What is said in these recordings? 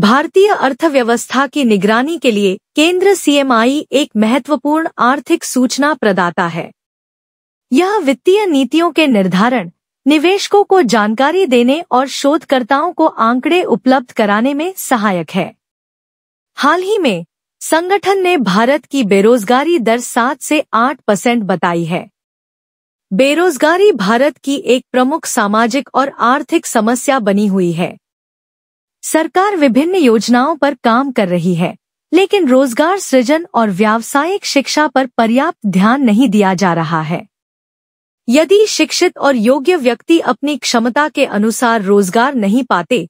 भारतीय अर्थव्यवस्था की निगरानी के लिए केंद्र सीएमआई एक महत्वपूर्ण आर्थिक सूचना प्रदाता है। यह वित्तीय नीतियों के निर्धारण, निवेशकों को जानकारी देने और शोधकर्ताओं को आंकड़े उपलब्ध कराने में सहायक है। हाल ही में संगठन ने भारत की बेरोजगारी दर 7 से 8% बताई है। बेरोजगारी भारत की एक प्रमुख सामाजिक और आर्थिक समस्या बनी हुई है। सरकार विभिन्न योजनाओं पर काम कर रही है, लेकिन रोजगार सृजन और व्यावसायिक शिक्षा पर पर्याप्त ध्यान नहीं दिया जा रहा है। यदि शिक्षित और योग्य व्यक्ति अपनी क्षमता के अनुसार रोजगार नहीं पाते,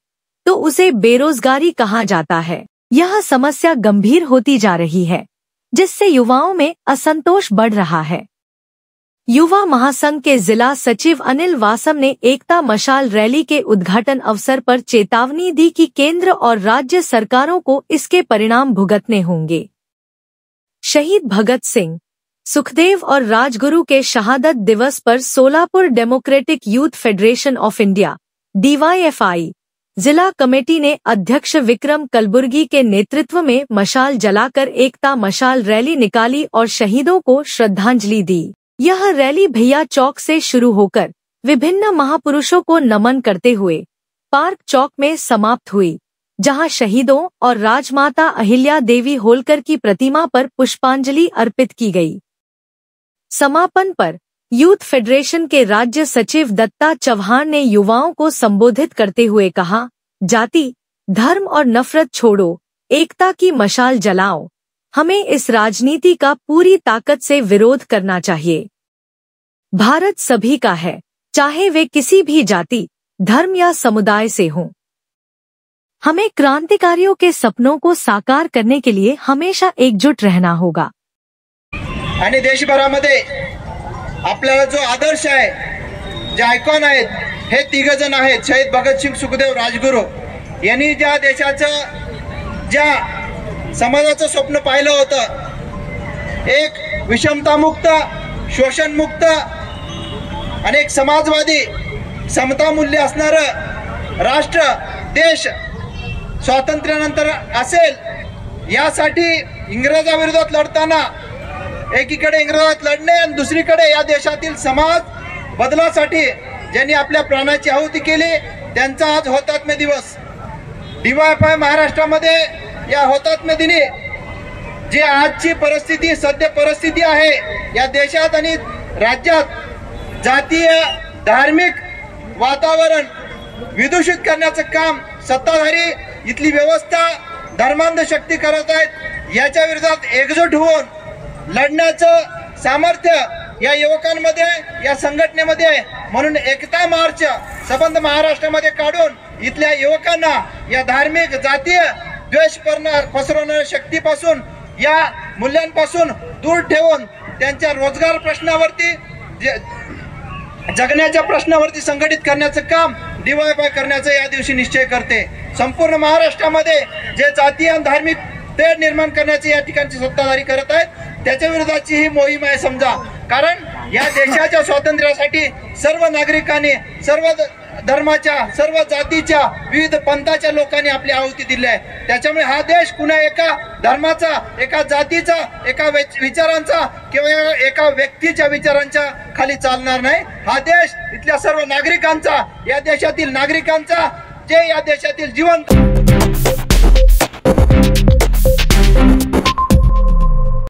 तो उसे बेरोजगारी कहा जाता है। यह समस्या गंभीर होती जा रही है, जिससे युवाओं में असंतोष बढ़ रहा है। युवा महासंघ के जिला सचिव अनिल वासम ने एकता मशाल रैली के उद्घाटन अवसर पर चेतावनी दी कि केंद्र और राज्य सरकारों को इसके परिणाम भुगतने होंगे। शहीद भगत सिंह, सुखदेव और राजगुरु के शहादत दिवस पर Solapur democratic youth federation of India (DYFI) जिला कमेटी ने अध्यक्ष विक्रम कलबुर्गी के नेतृत्व में मशाल जलाकर एकता मशाल रैली निकाली और शहीदों को श्रद्धांजलि दी। यह रैली भैया चौक से शुरू होकर विभिन्न महापुरुषों को नमन करते हुए पार्क चौक में समाप्त हुई, जहां शहीदों और राजमाता अहिल्या देवी होलकर की प्रतिमा पर पुष्पांजलि अर्पित की गई। समापन पर यूथ फेडरेशन के राज्य सचिव दत्ता चौहान ने युवाओं को संबोधित करते हुए कहा, जाति, धर्म और नफरत छोड़ो, एकता की मशाल जलाओ। हमें इस राजनीति का पूरी ताकत से विरोध करना चाहिए। भारत सभी का है, चाहे वे किसी भी जाति, धर्म या समुदाय से हों। हमें क्रांतिकारियों के सपनों को साकार करने के लिए हमेशा एकजुट रहना होगा। आणि देशभरामध्ये आपल्याला जो आदर्श आहे, जे आयकॉन आहेत, हे तिघ जण आहेत, शहीद भगतसिंग, सुखदेव, राजगुरू यांनी ज्या देशाचं, ज्या समाजाचं स्वप्न पाहिलं होतं, एक विषमतामुक्त, शोषणमुक्त आणि एक समाजवादी, समता मूल्य असणारं राष्ट्र, देश स्वातंत्र्यानंतर असेल, यासाठी इंग्रजाविरोधात लढताना एकीकडे इंग्रजात लढणे आणि दुसरीकडे या देशातील समाज बदलासाठी ज्यांनी आपल्या प्राणाची आहुती केली, त्यांचा आज हुतात्मा दिवस। DYFI महाराष्ट्रामध्ये या हुतात्मा दिनी जी आजची परिस्थिती, सध्या परिस्थिती आहे या देशात आणि राज्यात जातीय, धार्मिक वातावरण विदूषित करण्याचं काम सत्ताधारी, इथली व्यवस्था, धर्मांध शक्ती करत आहेत। याच्या विरोधात एकजूट होऊन लढण्याचं सामर्थ्य या युवकांमध्ये, या संघटनेमध्ये आहे। म्हणून एकता मार्च संबंध महाराष्ट्रामध्ये काढून इथल्या युवकांना या धार्मिक, जातीय द्वेष पसरवणाऱ्या शक्तीपासून, या मूल्यांपासून दूर ठेवून त्यांच्या रोजगार प्रश्नावरती, जगण्याच्या प्रश्नावरती संघटित करण्याचं काम DYFI करण्याचा या दिवशी निश्चय करते। संपूर्ण महाराष्ट्रामध्ये जे जातीय आणि धार्मिक तेढ निर्माण करण्याचे या ठिकाणचे सत्ताधारी करत आहेत, त्याच्या विरोधाची ही मोहीम आहे समजा। कारण या देशाच्या स्वातंत्र्यासाठी सर्व नागरिकांनी, सर्व धर्माच्या, सर्व जातीच्या, विविध पंथाच्या लोकांनी आपली आहुती दिली आहे। त्याच्यामुळे हा देश कुणा एका धर्माचा, एका जातीचा, एका विचारांचा किंवा एका व्यक्तीच्या विचारांच्या खाली चालणार नाही। हा देश इथल्या सर्व नागरिकांचा, या देशातील नागरिकांचा, जे या देशातील जिवंत